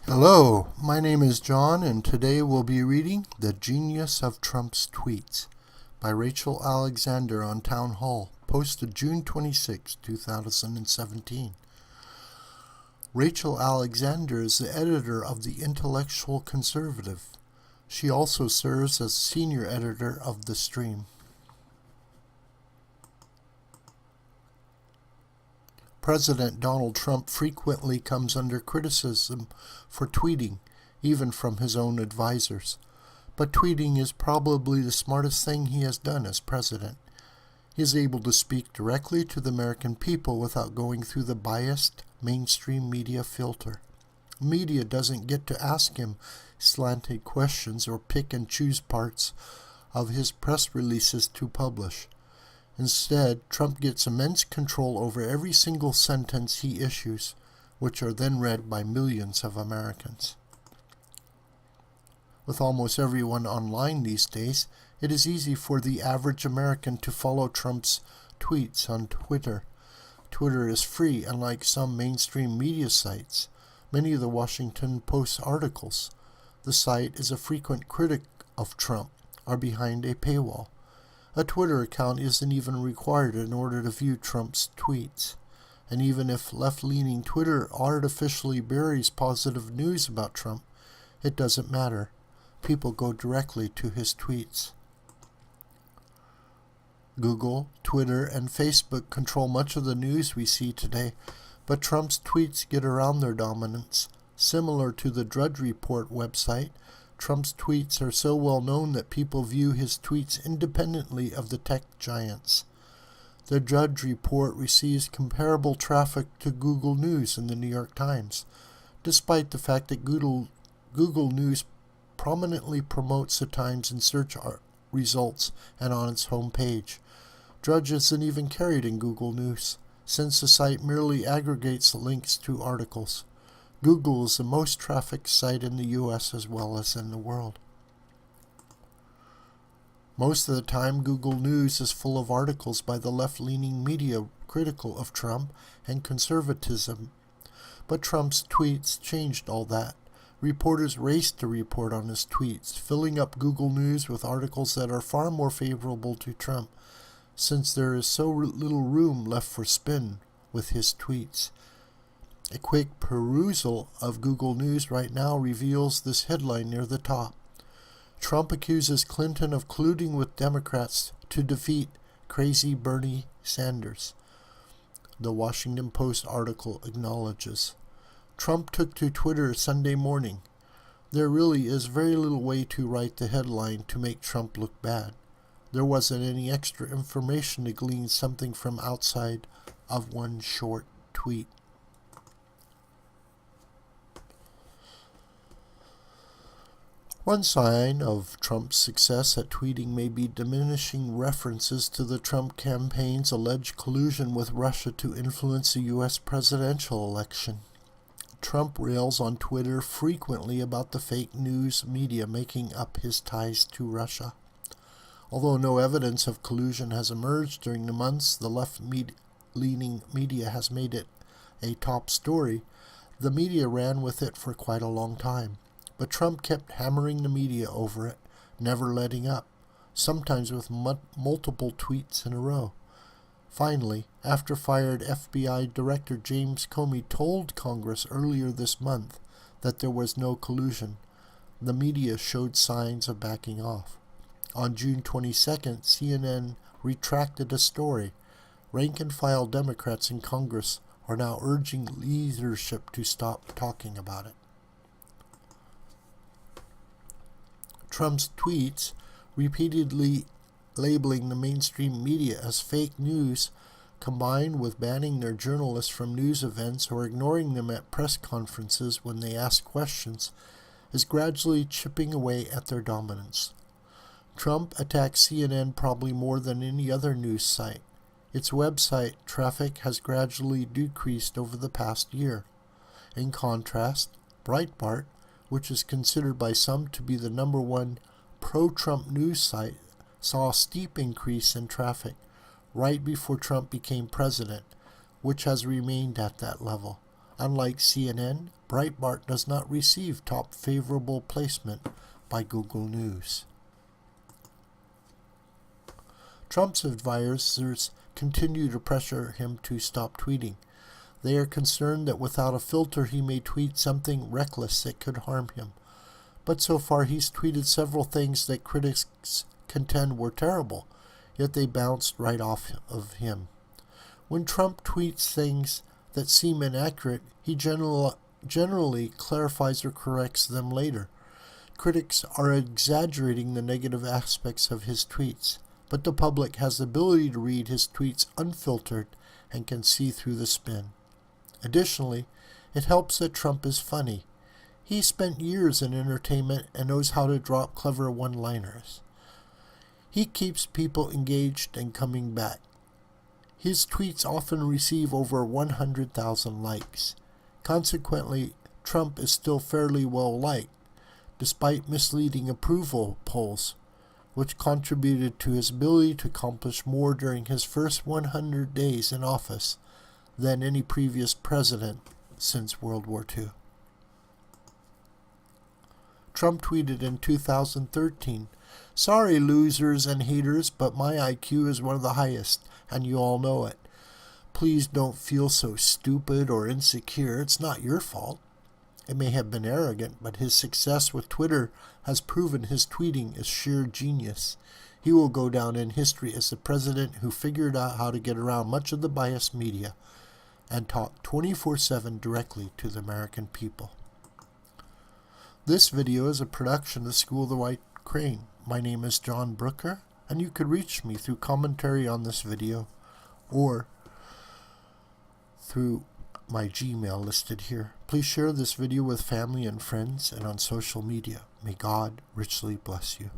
Hello, my name is John, and today we'll be reading The Genius of Trump's Tweets by Rachel Alexander on Townhall, posted June 26, 2017. Rachel Alexander is the editor of The Intellectual Conservative. She also serves as senior editor of The Stream. President Donald Trump frequently comes under criticism for tweeting, even from his own advisors. But tweeting is probably the smartest thing he has done as president. He is able to speak directly to the American people without going through the biased mainstream media filter. Media doesn't get to ask him slanted questions or pick and choose parts of his press releases to publish. Instead, Trump gets immense control over every single sentence he issues, which are then read by millions of Americans. With almost everyone online these days, it is easy for the average American to follow Trump's tweets on Twitter. Twitter is free, unlike some mainstream media sites. Many of the Washington Post articles, the site is a frequent critic of Trump, are behind a paywall. A Twitter account isn't even required in order to view Trump's tweets. And even if left-leaning Twitter artificially buries positive news about Trump, it doesn't matter. People go directly to his tweets. Google, Twitter, and Facebook control much of the news we see today, but Trump's tweets get around their dominance. Similar to the Drudge Report website, Trump's tweets are so well known that people view his tweets independently of the tech giants. The Drudge Report receives comparable traffic to Google News and the New York Times, despite the fact that Google News prominently promotes the Times in search results and on its homepage. Drudge isn't even carried in Google News, since the site merely aggregates links to articles. Google is the most trafficked site in the U.S. as well as in the world. Most of the time, Google News is full of articles by the left-leaning media critical of Trump and conservatism. But Trump's tweets changed all that. Reporters raced to report on his tweets, filling up Google News with articles that are far more favorable to Trump, since there is so little room left for spin with his tweets. A quick perusal of Google News right now reveals this headline near the top. Trump accuses Clinton of colluding with Democrats to defeat crazy Bernie Sanders. The Washington Post article acknowledges. Trump took to Twitter Sunday morning. There really is very little way to write the headline to make Trump look bad. There wasn't any extra information to glean something from outside of one short tweet. One sign of Trump's success at tweeting may be diminishing references to the Trump campaign's alleged collusion with Russia to influence the U.S. presidential election. Trump rails on Twitter frequently about the fake news media making up his ties to Russia. Although no evidence of collusion has emerged during the months the left-leaning media has made it a top story, the media ran with it for quite a long time. But Trump kept hammering the media over it, never letting up, sometimes with multiple tweets in a row. Finally, after fired FBI Director James Comey told Congress earlier this month that there was no collusion, the media showed signs of backing off. On June 22nd, CNN retracted a story. Rank-and-file Democrats in Congress are now urging leadership to stop talking about it. Trump's tweets, repeatedly labeling the mainstream media as fake news, combined with banning their journalists from news events or ignoring them at press conferences when they ask questions, is gradually chipping away at their dominance. Trump attacks CNN probably more than any other news site. Its website traffic has gradually decreased over the past year. In contrast, Breitbart, which is considered by some to be the number one pro-Trump news site, saw a steep increase in traffic right before Trump became president, which has remained at that level. Unlike CNN, Breitbart does not receive top favorable placement by Google News. Trump's advisors continue to pressure him to stop tweeting. They are concerned that without a filter he may tweet something reckless that could harm him. But so far he's tweeted several things that critics contend were terrible, yet they bounced right off of him. When Trump tweets things that seem inaccurate, he generally clarifies or corrects them later. Critics are exaggerating the negative aspects of his tweets, but the public has the ability to read his tweets unfiltered and can see through the spin. Additionally, it helps that Trump is funny. He spent years in entertainment and knows how to drop clever one-liners. He keeps people engaged and coming back. His tweets often receive over 100,000 likes. Consequently, Trump is still fairly well liked, despite misleading approval polls, which contributed to his ability to accomplish more during his first 100 days in office than any previous president since World War II. Trump tweeted in 2013, "Sorry, losers and haters, but my IQ is one of the highest, and you all know it. Please don't feel so stupid or insecure. It's not your fault." It may have been arrogant, but his success with Twitter has proven his tweeting is sheer genius. He will go down in history as the president who figured out how to get around much of the biased media and talk 24/7 directly to the American people. This video is a production of the School of the White Crane. My name is John Brooker, and you could reach me through commentary on this video or through my Gmail listed here. Please share this video with family and friends and on social media. May God richly bless you.